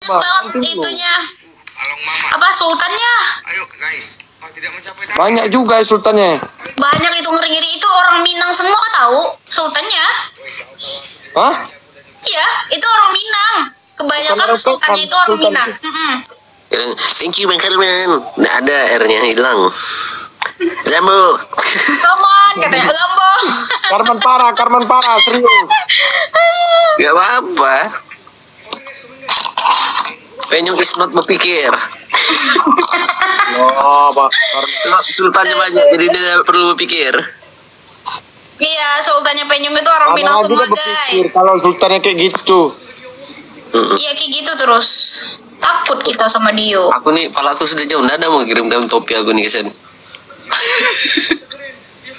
banget itunya. Apa sultannya? Banyak juga sultannya. Banyak itu, ngeri-ngeri itu orang Minang semua tahu sultannya. Hah? Iya, itu orang Minang. Kebanyakan sultannya itu orang Minang. Thank you Bang Karman. Nggak ada R-nya hilang. Lambo. Come on, katanya Lambo. Karman parah, serius. Gak apa-apa. Penyum is not berpikir. Oh, Pak. Sultannya banyak, jadi dia perlu berpikir. Iya, sultannya Penyum itu orang Minang semua, guys. Kalau sultannya kayak gitu. Iya, kayak gitu terus. Takut kita sama Dio. Aku nih, palaku sudah jauh. Nggak ada mau kirimkan topi aku nih, kesen.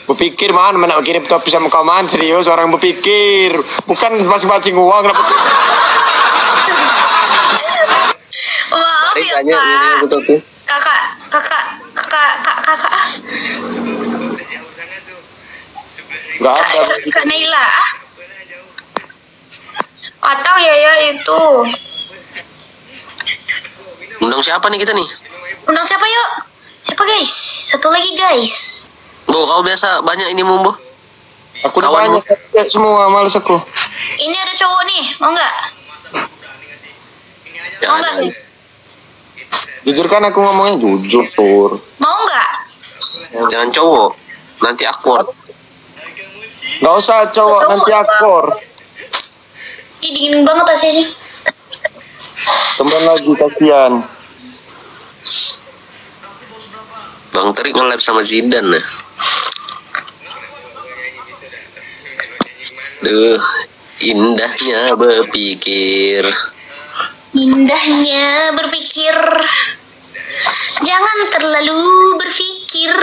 Berpikir mana kirim topi sama kawan, serius orang berpikir. Bukan masing-masing uang. Maaf ya, Pak. Kakak. Enggak ada. Kak Naila. Atau ya itu. Undang siapa nih kita nih? Undang siapa yuk? Siapa guys? Satu lagi guys. Bu, kau biasa banyak ini Mumbo? Aku udah banyak semua, males aku. Ini ada cowok nih, mau nggak? Mau nggak guys? Jujur kan aku ngomongnya jujur, Tur. Mau nggak? Jangan cowok, nanti awkward. Nggak usah cowok, nanti awkward. Ih, dingin banget hasilnya. Teman lagi, kasihan. Bang Terik nge-live sama Zidane. Duh, indahnya berpikir. Indahnya berpikir. Jangan terlalu berpikir.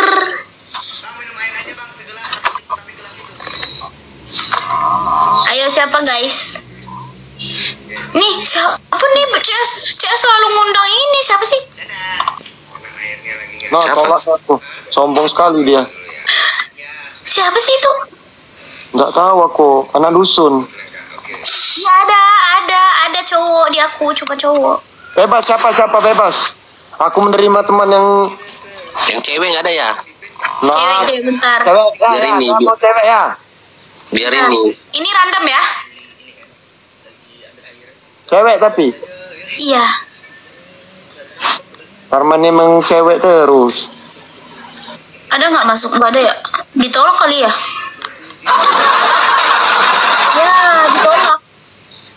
Ayo siapa guys? Nih siapa nih? CS selalu ngundang ini, siapa sih? Nah, tolak aku. Sombong sekali dia. Siapa sih itu? Nggak tahu aku, anak dusun. Ya ada cowok di aku, coba cowok. Bebas, siapa bebas. Aku menerima teman yang cewek nggak ada ya? Nah, Cewek bentar. Cewek ya, Biar ini, mau cewek ya. Biar Nah, ini. Ini random ya? Cewek tapi. Iya. Karman emang cewek terus. Ada nggak masuk? Nggak ada ya? Ditolak kali ya? Ya, ditolak.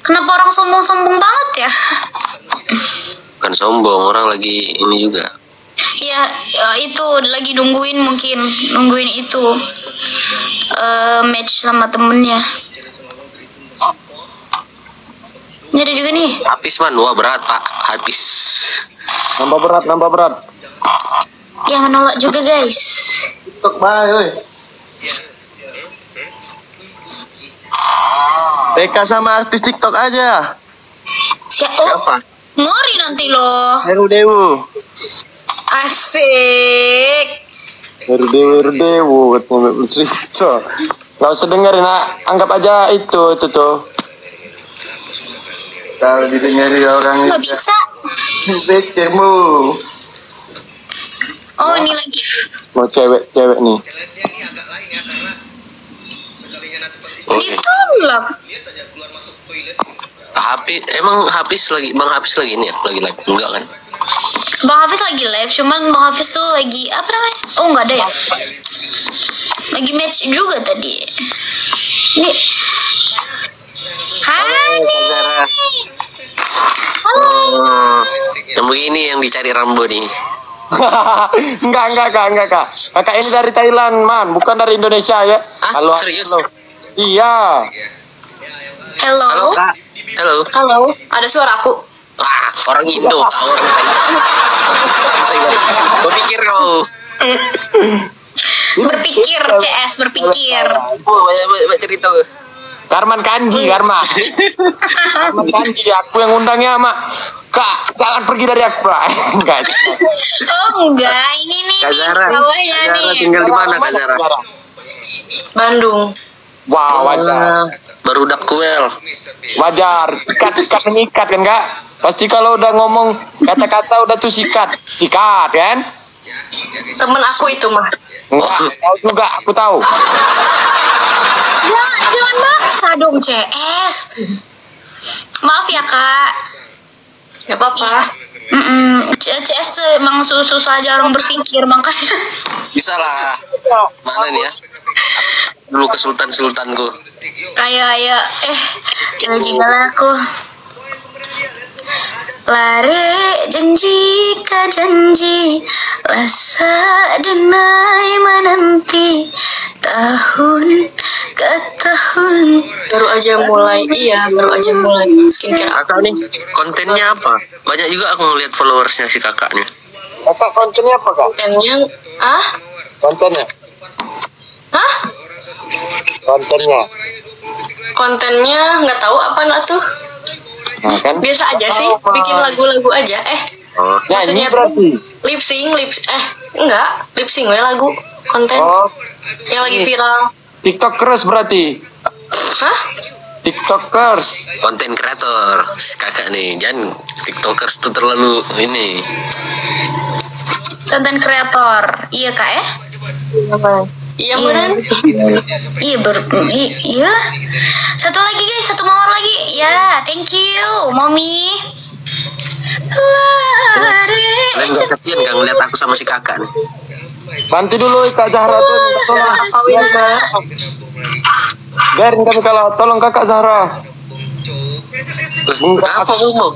Kenapa orang sombong-sombong banget ya? Kan sombong, orang lagi ini juga. Ya, itu lagi nungguin itu match sama temennya. Ini ada juga nih. Habis man, wah berat Pak, habis. Nambah berat. Ya menolak juga guys. TikTok bye, woi. TK sama artis TikTok aja. Siapa? Ngeri nanti loh. Heru Dewu. Asik. Heru Dewu. Ketemu cerita. Gak usah dengerin, anggap aja itu tuh. Kalau didengari orang Nggak bisa. pikirmu. Oh ini lagi. Mau cewek nih. Ditolak. Emang Bang Hafiz lagi ini ya? Lagi live? Enggak kan? Bang Hafiz lagi live, cuman Bang Hafiz tuh lagi apa namanya? Oh nggak ada ya? Lagi match juga tadi. Nih. Hai nih. Zara. Halo. Yang begini yang dicari Rambo nih. Enggak, Kak. Kakak ini dari Thailand, man, bukan dari Indonesia ya. Hah? Serius? Halo. Iya. Halo. Kak. Halo. Ada suara aku. Wah, orang Indo, Kak. Orang Thailand. Gue pikir kau. Berpikir, CS berpikir. Oh, banyak cerita. Karman Kanji, Karman Kanji, aku yang undangnya, Mak. Kak, jangan pergi dari aku, Pak. Enggak. Oh enggak, ini nih. Kak Zara. Bawahnya Kak Zara nih. tinggal di mana, Kak Zara? Bandung. Wow, wajar. Baru udah kuel. Wajar. Ikat mengikat kan, Kak? Pasti kalau udah ngomong kata-kata udah tuh sikat kan? Temen aku itu mah. Enggak, tahu juga, aku tahu. Jangan maksa dong CS. Maaf ya kak. Gak apa-apa. CS emang susah aja orang berpikir makanya. Bisa lah. Mana nih ya? Dulu ke sultanku. Ayo. Jangan aku. Lare janji ka janji lasa denai menanti tahun ke tahun. Baru aja mulai skincare aku. Kakak nih kontennya apa? Banyak juga aku ngeliat followersnya si kakaknya. Kakak kontennya apa kak? Kontennya Kontennya? kontennya nggak tahu apa tuh. Nah, kan? Biasa aja sih, bikin lagu-lagu aja. Oh, Nyanyi Maksudnya berarti? lip sync enggak, lip sync lagu konten Oh, yang lagi viral. TikTokers berarti? Hah? TikTokers. konten kreator si kakak nih. Jangan tiktokers tuh terlalu ini. Konten kreator. Iya kak ya? Iya beneran. Iya. Satu lagi guys, satu mawar lagi. Ya, thank you, mommy. Kalian gak kasihan gak ngeliat aku sama si kakak nih? Bantu dulu Kak Zahra tuh, tolong. Biarin kami kalah, tolong Kakak Zahra.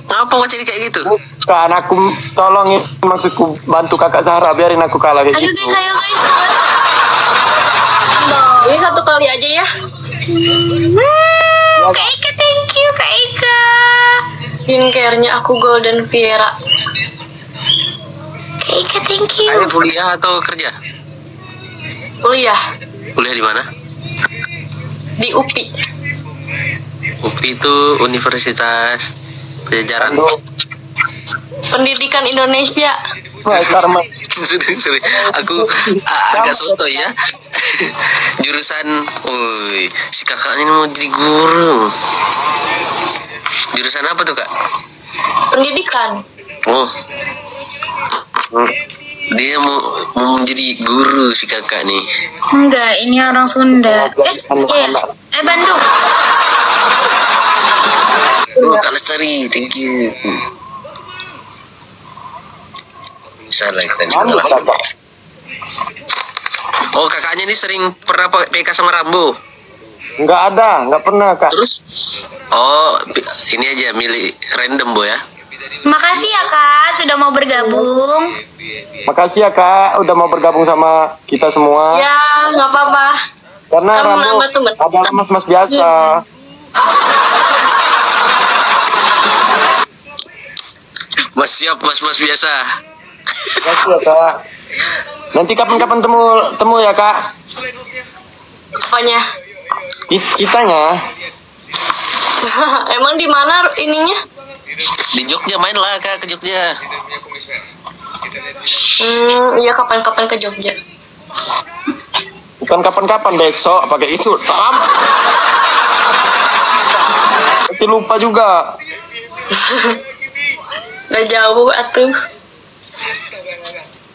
Ngapa mau jadi kayak gitu? Kan aku tolongin, maksudku bantu Kakak Zahra, biarin aku kalah kayak Ayo gitu. guys. Ini satu kali aja ya. Kak Ika, thank you Kak Ika. Skincare-nya aku Golden Viera. Kak Ika, thank you. Kalian kuliah atau kerja? Kuliah Kuliah di mana? di UPI. UPI itu Universitas Pajajaran. Pendidikan Indonesia. Wah, karma. Sorry. Aku agak soto ya. Jurusan, si kakak ini mau jadi guru. Jurusan apa tuh kak? Pendidikan. Oh, dia mau menjadi guru si kakak nih. Enggak, ini orang Sunda. Bandung. Oh, Kak Lestari, thank you. Bisa lah kita Anu, juga lah. Kakak. Oh, kakaknya ini sering pernah PK sama Rambo. Nggak pernah Kak. Terus? Oh, ini aja milih random ya. Makasih ya kak sudah mau bergabung. Makasih ya Kak, udah mau bergabung sama kita semua. Ya, nggak apa-apa. Karena Kamu Rambo nambah temen. adalah mas-mas biasa. Mas siap, mas biasa. Makasih ya Kak. Nanti kapan-kapan temu ya Kak. Apanya? Kitanya. Emang di mana ininya? Di Jogja main lah kak, ke Jogja. Iya kapan-kapan ke Jogja. Bukan kapan-kapan, besok pakai itu. Paham? Nanti lupa juga. Gak jauh atuh.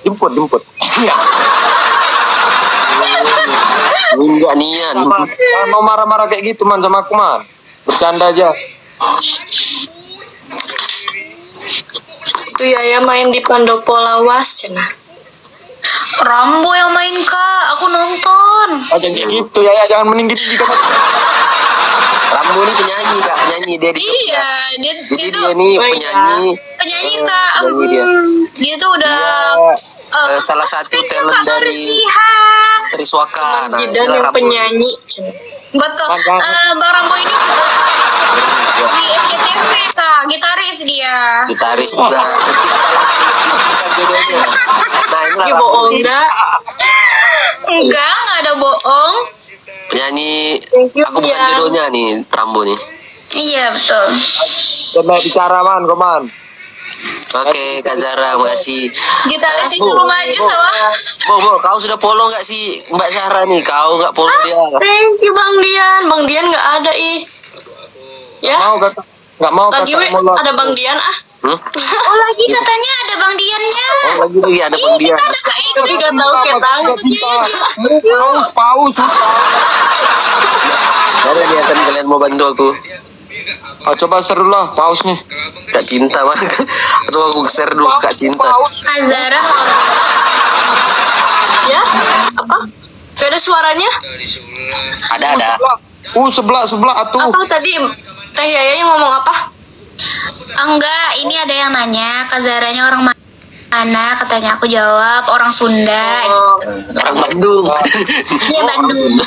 Jemput. Enggak nian. Mau marah-marah kayak gitu man sama aku man. Bercanda aja. Itu ya main di Pandopo Lawas cenah. Rambo yang main kak, aku nonton. Aja kayak gitu ya, jangan meninggi juga. Rambo ini penyanyi kak, penyanyi dari Jogja. Iya, Jadi dia tuh dia nih penyanyi. penyanyi kak. Penyanyi dia. Dia tuh udah Salah satu talent dari Triswaka. Nah, Jidan inilah yang Rambo. penyanyi cenah. betul. Bang Rambo ini di SCTV kak, gitaris dia. Gitaris udah. Bukan jodohnya. Nah inilah Ih Rambo. bohong enggak? Enggak ada bohong. Penyanyi. Thank you, Aku bukan Dian. jodohnya nih, Rambo nih. Iya betul. Coba bicara man, koman. Oke, Kak Zara, makasih. Gitaris disuruh maju sama. Bo, kau sudah follow nggak sih Mbak Zahra nih? Kau nggak follow dia? Thank you Bang Dian. Bang Dian nggak ada ih. Ya, Mau kakak? Nggak mau Lagi kakak we, molot. ada Bang Dian ah. Oh lagi katanya ada Bang Diannya. Lagi ada Bang Dian. Kita ada Kak Edi. Tapi nggak tahu kayak tahu. Paus. Ada niatan kalian mau bantu aku. Oh, coba seru lah paus nih. Kak Cinta mah. Atau aku share dulu Kak Cinta. Azara. Ya? Apa? Gak ada suaranya? Ada. Sebelah atuh. Apa tadi Teh Yaya yang ngomong apa? Enggak, ini ada yang nanya Kak Zaranya orang mana? Katanya aku jawab orang Sunda. Orang Bandung. Iya Bandung.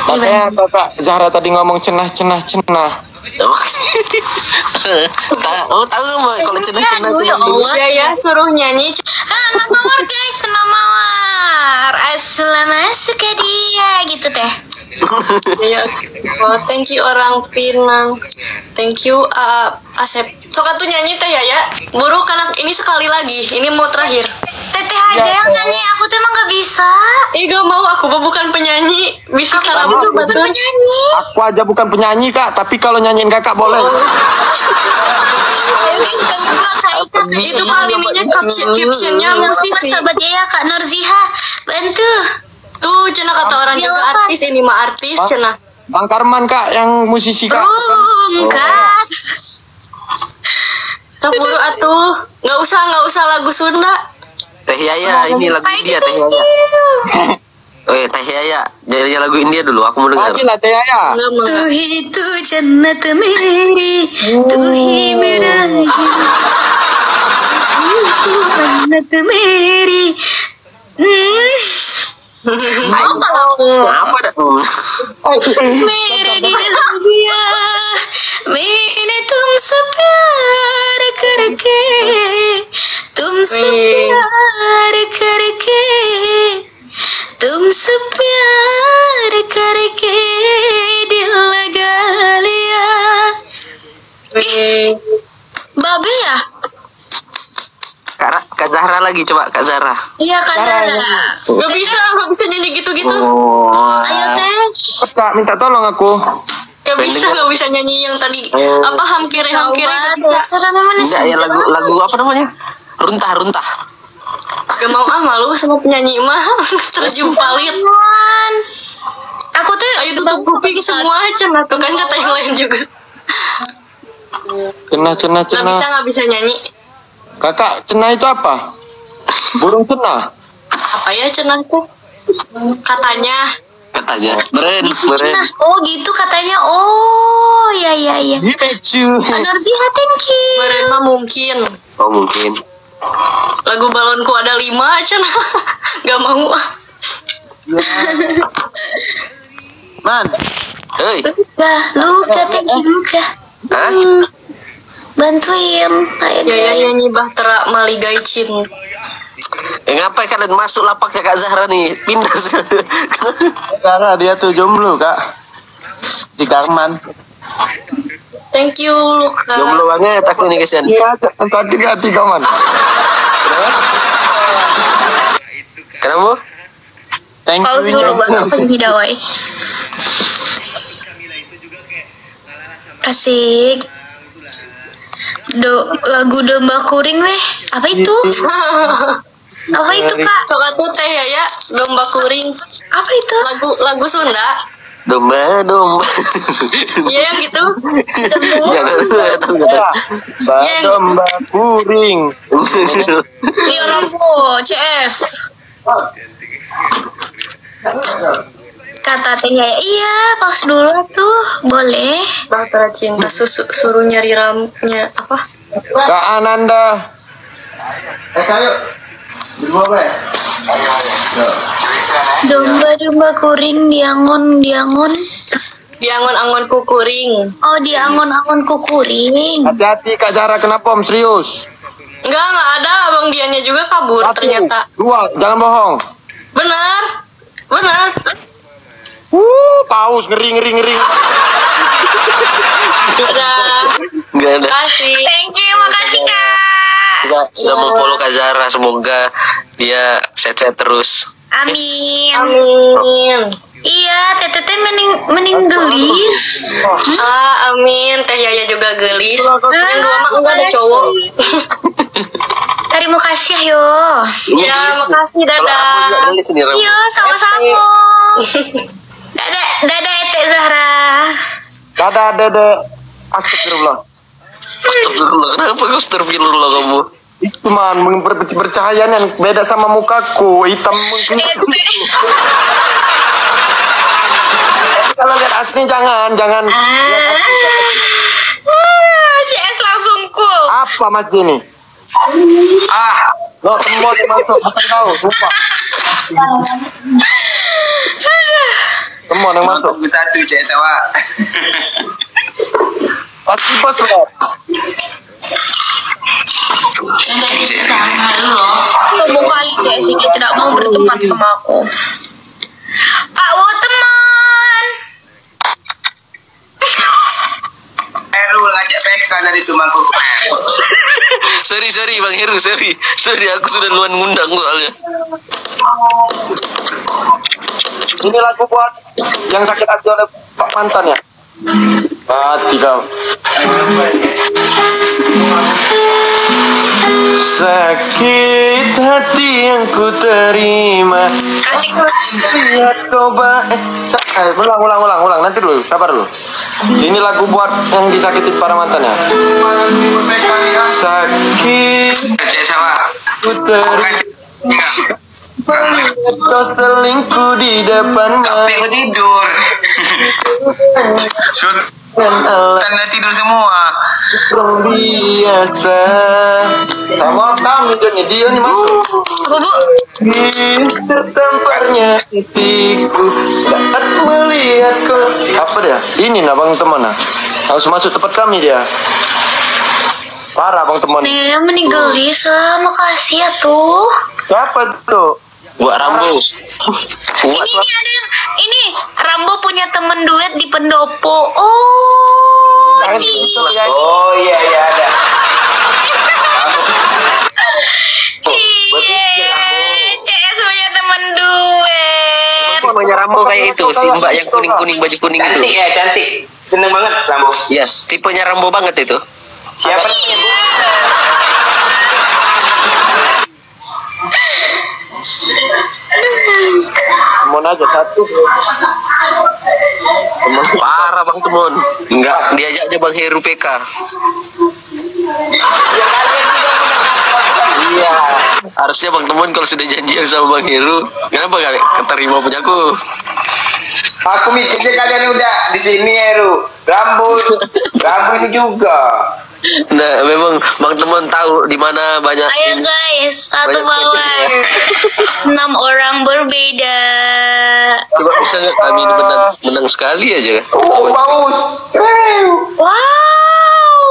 Makanya kakak Zahra tadi ngomong cenah. Oh tahu mah kalau cenah-cenah Aduh, ya Allah. Yaya suruh nyanyi. Anak mawar guys, senang mawar. Selamat suka dia gitu teh. Yaya. Oh, thank you orang Pinang. Thank you Asep. Sok atuh nyanyi Teh Yaya. Buru karena ini sekali lagi. Ini mau terakhir. Teteh aja yang nyanyi, aku tuh emang gak bisa. Gak mau, aku mah bukan penyanyi. Bisa Aku karaoke tuh bukan betul. penyanyi. Aku aja bukan penyanyi kak, tapi kalau nyanyiin kakak boleh. Itu kali ininya captionnya musisi. Sahabat dia Kak Nurziha, bantu. Tuh cenah kata orang juga Jawaban. artis, ini mah artis cenah. Bang Karman kak, yang musisi kak. Rungkat. Sok buru atuh. Nggak usah lagu Sunda. Teh Yaya, ini lagu India Teh Yaya. Oh iya, Teh Yaya. Jadi lagu India dulu, aku mau dengar. Lagi lah Teh Yaya. Nggak mau. तू ही तू जन्नत मेरी तू ही मेरा तू जन्नत मेरी Apa dah? मेरे दिल दिया मैंने तुमसे प्यार करके तुमसे प्यार करके तुमसे प्यार करके दिल लगा लिया. Babe ya? Kak Zahra lagi, coba Kak Zahra. Iya Kak Zara. Nggak bisa nyanyi gitu-gitu. Ayo teh. Kak, minta tolong aku. Nggak bisa nyanyi yang tadi. Apa hamkire nggak bisa. Terserah mana Enggak sih? ya lagu apa namanya? Runtah. Gak mau malu sama penyanyi mah. Terjumpalit. Aku tuh Ayo tutup kuping semua cenah tuh kan kata yang lain juga. Nggak bisa nyanyi. Kakak, cenah itu apa? Burung cenah. Apa ya cenah tuh? Katanya. Beren. Nah, oh gitu katanya. Oh, ya. Gitu. Nurziha, thank you. Beren mah mungkin. Oh mungkin. Lagu balonku ada 5 cenah. Gak mau. Man, Hei. Luka, thank you Luka. Hah? Bantuin. Ayo Yaya guys. nyanyi Bahtera Maligai Cinta. Ngapain kalian masuk lapaknya Kak Zahra nih? Pindah. Kakak dia tuh jomblo kak. Di Karman. Thank you Luka. Jomblo banget aku nih kasihan. Iya, tadi hati kaman. Kenapa? Thank Pause you. dulu buat apa sih dawai. Asik. Lagu domba kuring weh. Apa itu? Apa itu Kak? Coba tuh Teh Yaya domba kuring. Apa itu? Lagu Sunda. Domba. Iya yang gitu. Domba kuring. Iya Rambo, CS. Kata Teh Yaya, iya pause dulu tuh, boleh. Bahtera Cinta suruh nyari ramnya apa? Kak Ananda. Domba kuring diangon. Diangon-angon kukuring. Oh diangon kukuring. Hati-hati Kak Zahra, kenapa om serius? Enggak ada. Abang Diannya juga kabur Satu, ternyata. 2, jangan bohong. Benar. Paus ngeri. Enggak ada. Kasih. Thank you, makasih Kak. Kita sudah memfollow Kak Zahra, semoga dia sehat-sehat terus. Amin. Amin. Iya, Teteh teh mending gelis. Amin. Teh Yaya juga gelis. Yang dua mah enggak ada cowok. Terima kasih yo. Ya, makasih, dadah. Iya, sama-sama. Dadah Ete Zahra. Dadah Dede. Astagfirullah. Astagfirullah, kenapa kau astagfirullah kamu? Itu man bercahaya yang beda sama mukaku, hitam mungkin. Kalau lihat asli jangan. CS langsung cool. Apa Mas Jenny? Lo semua yang masuk, bukan kau, lupa. Semua yang masuk. Satu cek sewa. Pasti bos lo. Sombong kali CS ini tidak mau berteman sama aku. Pak Wo teman. Heru ngajak PK dari Tumangku. Sorry Bang Heru, sorry aku sudah duluan ngundang soalnya. Ini lagu buat yang sakit hati oleh Pak mantan ya. Mati kau. Sakit hati yang ku terima. Kasih. Lihat kau ulang. Nanti dulu, sabar dulu. Ini lagu buat yang disakiti para mantan ya. Sakit Cek sewa. ku terima. Kau selingkuh di depan Tapi aku tidur. Tanda tidur semua. biasa. Sama kami dia nih masuk. Bu. Tertamparnya hatiku saat melihat kau. Apa dia? Ini nah bang teman nah. Harus masuk tempat kami dia. Parah bang teman. Nih meninggal Lisa, makasih ya tuh. Siapa tuh? Buat Rambo. Ini ada yang ini Rambo punya temen duet di Pendopo. Oh, Ya. Oh iya ada. CS punya temen duet. Namanya Rambo kayak itu, si Mbak yang kuning baju kuning itu. Cantik ya, cantik. Seneng banget Rambo. Iya, tipenya Rambo banget itu. Siapa nih? Mau aja satu. Teman Parah Bang Temon. Enggak, diajak aja Bang Heru PK. Iya, harusnya Bang Temon kalau sudah janjian sama Bang Heru, kenapa gak keterima punyaku? Aku mikirnya kalian udah di sini Heru. Rambo itu juga. Nah, memang Bang Temon tahu di mana banyak. Ayo guys, satu Banyak power. 6 orang berbeda. Coba bisa nggak kami ini menang sekali aja kan? Oh, bagus. Wow.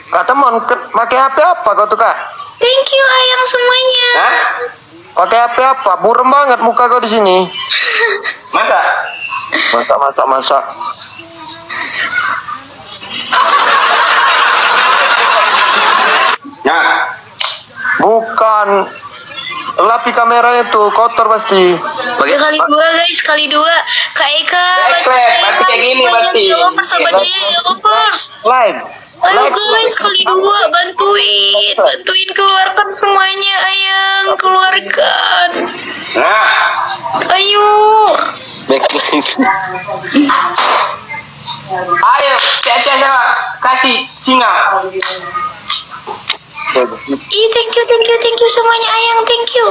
Kak teman, pakai HP apa kau tuh kak? Thank you ayang semuanya. Hah? Pakai HP apa? Buram banget muka kau di sini. Masa? Masak. Ya. Bukan. Lapi kameranya tuh kotor pasti. Kali dua guys, kali dua. Kak Eka, Berarti kayak gini berarti. Sahabatnya lovers. Live. Ayo guys, kali dua bantuin keluarkan semuanya ayang, keluarkan. Nah, Ayo. ayo Cece sama kasih singa. Ih, thank you semuanya ayang, thank you.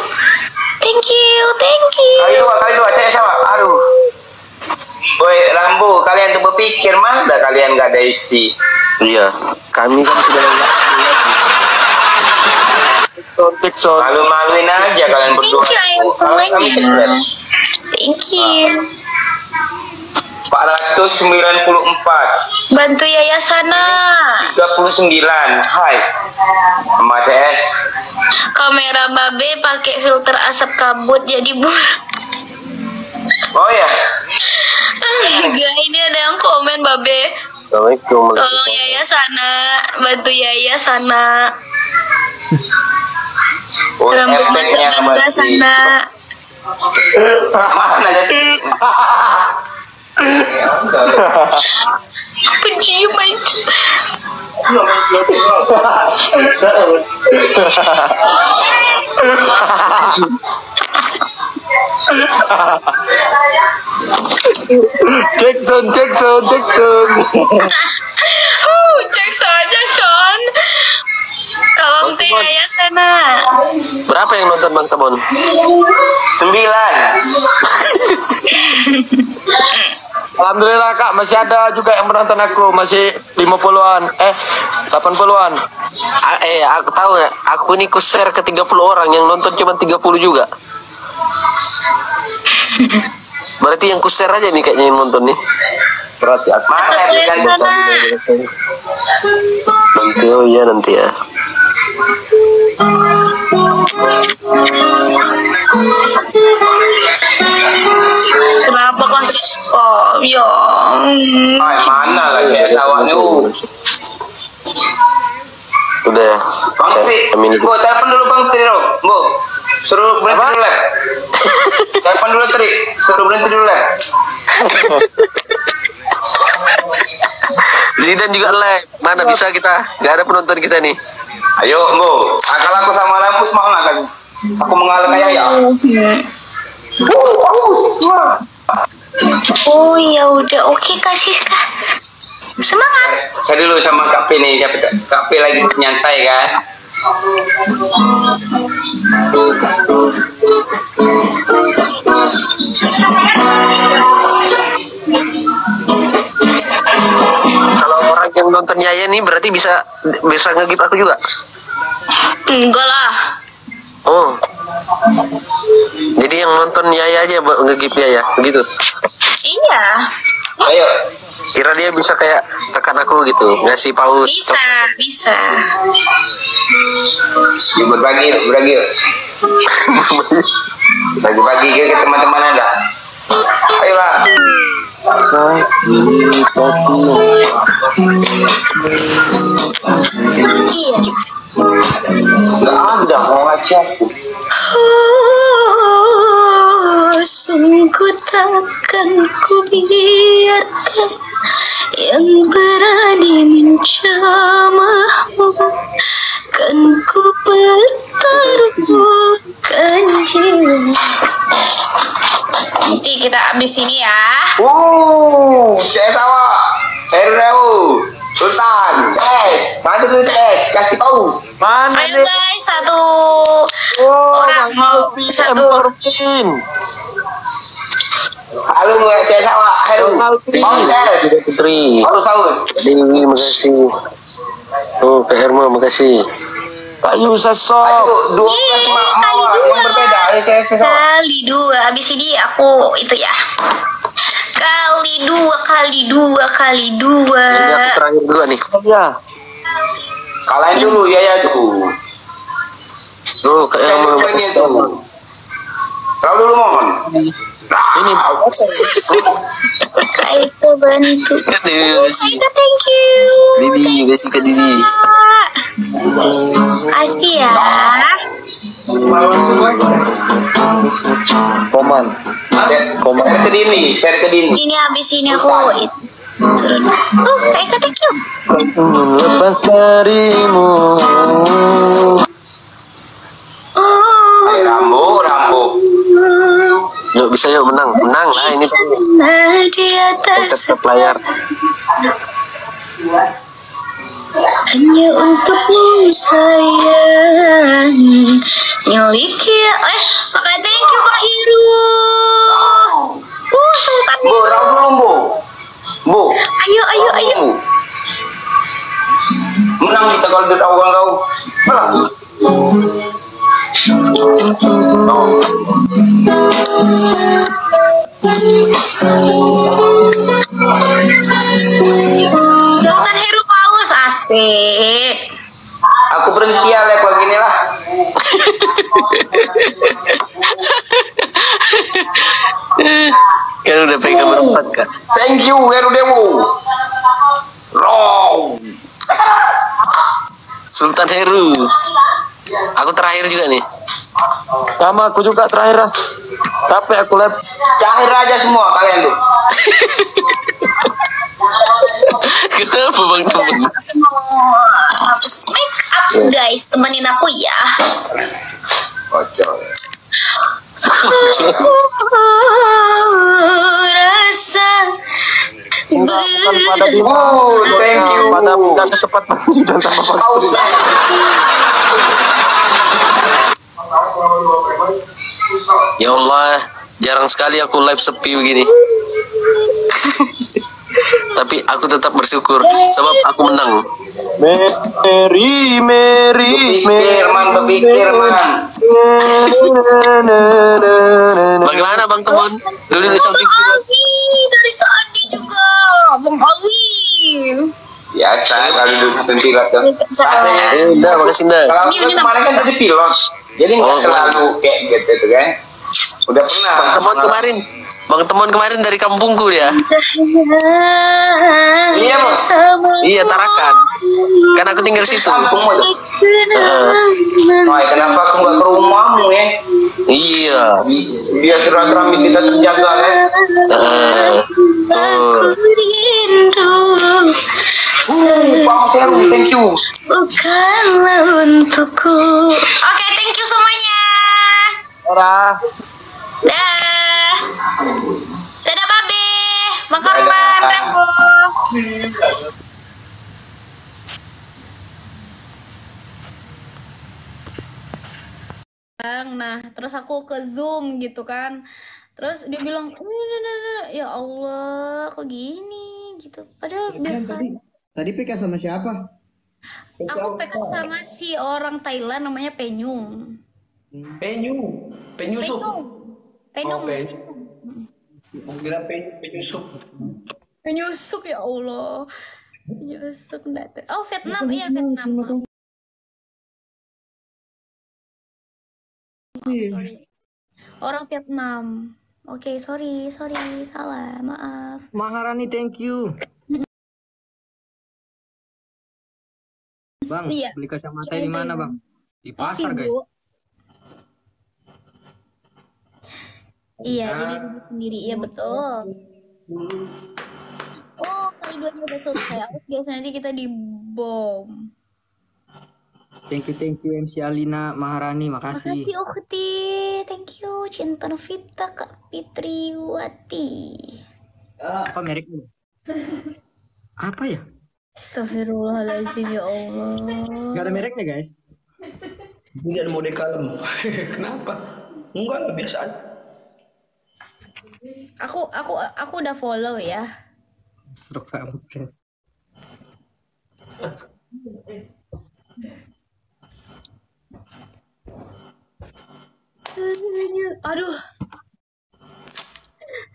Kali dua Cece sama. Aduh. Woi Rambo, kalian tuh berpikir mana kalian gak ada isi. Iya, kami kan sudah Tikson. Malu-maluin aja kalian berdua. Thank you ayang semuanya. Thank you. 494 Bantu yayasan 39. Hai Mas S. Kamera babe pakai filter asap kabut jadi buram. Oh ya. Enggak, ini ada yang komen babe. Assalamualaikum. Tolong Yaya sana, bantu Yaya sana. Oh, Rambut MP-nya masuk bangga masih. sana. Mana jadi? Pencium aja. Jackson. Jackson. Tolong teh ya sana. Berapa yang nonton Bang Tamon? 9. Alhamdulillah Kak, masih ada juga yang menonton aku, masih 50-an, 80-an. Aku tahu ya, aku ini ku share ke 30 orang, yang nonton cuma 30 juga. Berarti yang ku share aja nih kayaknya yang nonton nih. Berarti aku Mana bisa Nanti ya. Kenapa kasih skor? Ya. mana lah saya sawahnya. Udah ya. Bang Tri, Bu, telepon dulu Bang Tri, Bu. Suruh berhenti dulu, Lep. Telepon dulu Tri, suruh berhenti dulu, Lep. Zidan juga live. Mana bisa kita? Gak ada penonton kita nih. Ayo, Bu. Akal aku sama Lampus mau nggak kan? Aku mengalah kayak ya. Oh ya udah, oke Kak Siska. Semangat. Saya dulu sama Kak P nih, Kak P lagi nyantai kan. Kalau orang yang nonton Yaya nih berarti bisa nge-give aku juga. Enggak lah. Oh. Jadi yang nonton Yaya aja nge-give Yaya, begitu. Iya. Ayo. Kira dia bisa kayak tekan aku gitu, ngasih paus. Bisa. Yuk berbagi. Bagi-bagi ke teman-teman Anda. Ayolah. Iya. Nggak ada mau ngasih aku. Sungguh takkan ku biarkan yang berani mencamahmu, kan ku pertaruhkan jiwa. Nanti kita habis ini ya. Saya sawah. Heru. Sultan. Mana dulu kasih tahu. mana Ayo nih? guys, satu Bang orang mau Alvin, satu. Alvin. Halo, saya sawah. Heru. Putri. Tahu. Dewi, makasih. Oh, PR mah makasih. Kak Yusa sok. Ayo, 12 Kali mawar dua. yang berbeda. Ayo saya sawah. Kali dua. Habis ini aku itu ya. Kali dua. Ini aku terakhir dulu nih. Ya. Kalahin dulu ya tuh. Oh, kayak mau makasih tahu. Tahu dulu mohon. Ini Kak Eko bantu. Kak Eko, thank you. Didi, kasih ke Didi. Kasih ya. Koman. Share ke Dini. Ini habis ini aku turun. Kak Eko, thank you. Lepas darimu. Ayo Rambo. Yuk bisa yuk menang lah ini. Di atas Tetap layar. hanya untukmu sayang, miliki maka thank you Pak Hiru. Sultan. Bu, Rambo Bu. Bu. Ayo. Menang kita kalau dia tahu kau. Menang. Sultan Heru paus asik. Aku berhenti ya level gini lah. Kan udah pegang berempat Kak. Thank you Heru Dewu. Long. Sultan Heru. Aku terakhir juga nih. Sama aku juga terakhir lah. Capek aku live. Cair aja semua kalian tuh. Kenapa bang temen? Aku mau hapus make up guys, temenin aku ya. Kocok. Rasa Bukan pada Bima. Oh, thank you. Pada tidak cepat pagi dan sama pagi. Ya Allah, jarang sekali aku live sepi begini. Tapi aku tetap bersyukur sebab aku menang. Mary, Berpikir man. Bagaimana bang teman? Dulu di samping kita. dari tadi juga Bang Alwi. Biasa kalau duduk ventilas ya. Udah, makasih Nda. Kalau Ini kemarin kan jadi pilot, jadi nggak Oh, terlalu kayak gitu kan. Udah pernah. Bang teman kemarin dari kampungku dia. Iya bos. Iya, Tarakan. Kan aku tinggal situ. Kampungmu tuh. Wah, kenapa aku nggak ke rumahmu ya? Iya. Biar silaturahmi kita terjaga kan. Pak Seru, thank you. Bukanlah untukku. Oke, thank you semuanya. Ora. Dah. Dadah babe. Makan ban, Rambo. Nah, terus aku ke Zoom gitu kan. Terus dia bilang, ya Allah, kok gini gitu. Padahal biasa. Tadi PK sama siapa? Aku PK sama si orang Thailand namanya Penyung. Penyusup. Penyung. Kira penyusup. Penyusuk ya Allah. Penyusuk enggak tuh. Oh, Vietnam, iya Vietnam. Maaf. Sorry. Orang Vietnam. Oke, sorry, salah, maaf. Maharani, thank you. Bang, Iya. beli kacamata di mana, Bang? Di pasar, guys. Ibu. Iya, jadi diri sendiri. Iya, betul. Oh, kali 2-nya udah selesai. Guys, nanti kita dibom. Thank you MC Alina Maharani, makasih. Makasih Ukhti. Thank you Cinta Novita Kak Fitriwati. Apa mereknya? Apa ya? Astagfirullahaladzim ya Allah. Gak ada mereknya, guys. Ini ada mode kalem. Kenapa? Enggak lah, biasa aja. Aku udah follow ya. Stroke kamu. Aduh.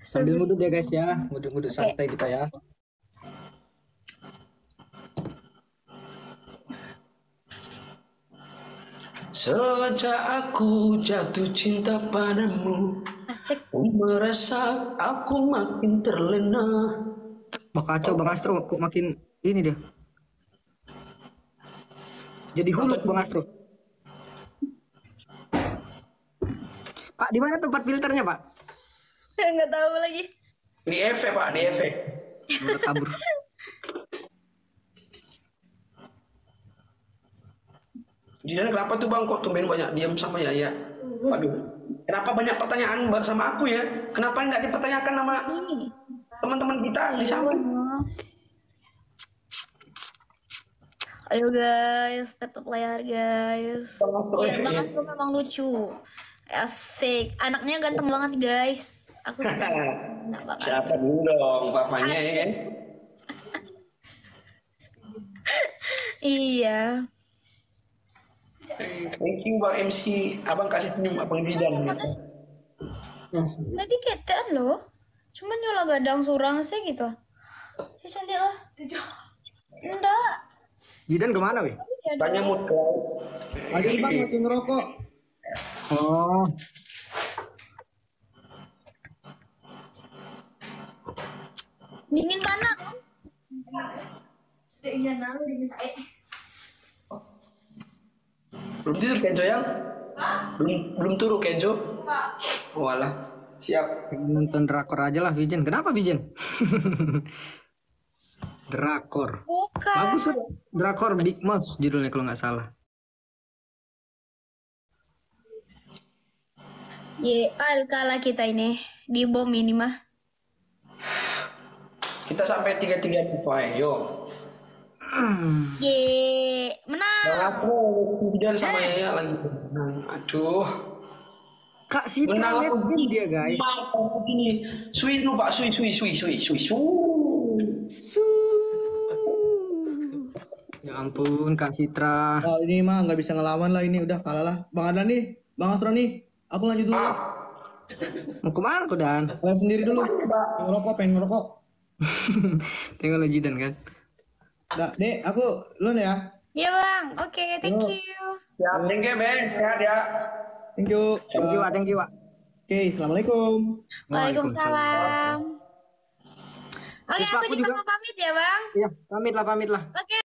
Sambil ngudut ya, guys ya. Ngudut-ngudut santai kita ya. Sejak aku jatuh cinta padamu, Asik. aku merasa aku makin terlena. Wah, kacau Bang Astro, kok makin ini dia. Jadi huluk Bang Astro. Pak, di mana tempat filternya, Pak? Nggak tahu lagi. Di efek Pak, di efek. Udah kabur. Jadi kenapa tuh Bang kok tumben banyak diam sama Yaya? Waduh, kenapa banyak pertanyaan sama aku ya? Kenapa nggak dipertanyakan sama Ini. teman-teman kita di samping? Ayo guys, step up layar guys. Iya, Bang Astro memang lucu. Asik. Anaknya ganteng banget guys. Aku suka. Nah, Bang Siapa Astro. dulu dong papanya ya kan? Iya. Thank you Bang MC, abang kasih senyum abang bidan. Tadi ketean loh. Cuman nyola gadang surang sih gitu. Si cantik lah. Enggak. Jidan kemana, weh? Ya Tanya dong. mood kau. Lagi Bang lagi ngerokok. Oh. Dingin mana? Belum tidur Kenzo yang? Belum turu Kenzo? Walah, siap. Nonton drakor aja lah Vijen. Kenapa Vijen? Drakor. Bukan. Bagus tuh. Drakor Big Mouse judulnya kalau nggak salah. Kalah kita ini di bom ini mah. Kita sampai 3-3 poin, yo. Menang. Dan aku Fidel sama Yaya lagi menang. Aduh. Kak Sitra Menang lihat aku game dia guys. Ini sui lu Pak, sui. Ya ampun Kak Sitra. Oh, ini mah nggak bisa ngelawan lah, ini udah kalah lah. Bang Adnan nih, Bang Astro nih, aku lanjut dulu. Mau kemana kau Dan? Live sendiri dulu. Pengen ngerokok. Tengok lo Jidan kan. Nggak, Dek, aku dulu ya. Ya bang, oke, thank you. Ya, thank you, Ben. Sehat ya. Thank you. Thank you, Wak. Oke, assalamualaikum. Waalaikumsalam. Oke, Terus aku aku juga juga- mau pamit ya bang. Iya, pamit lah. Oke.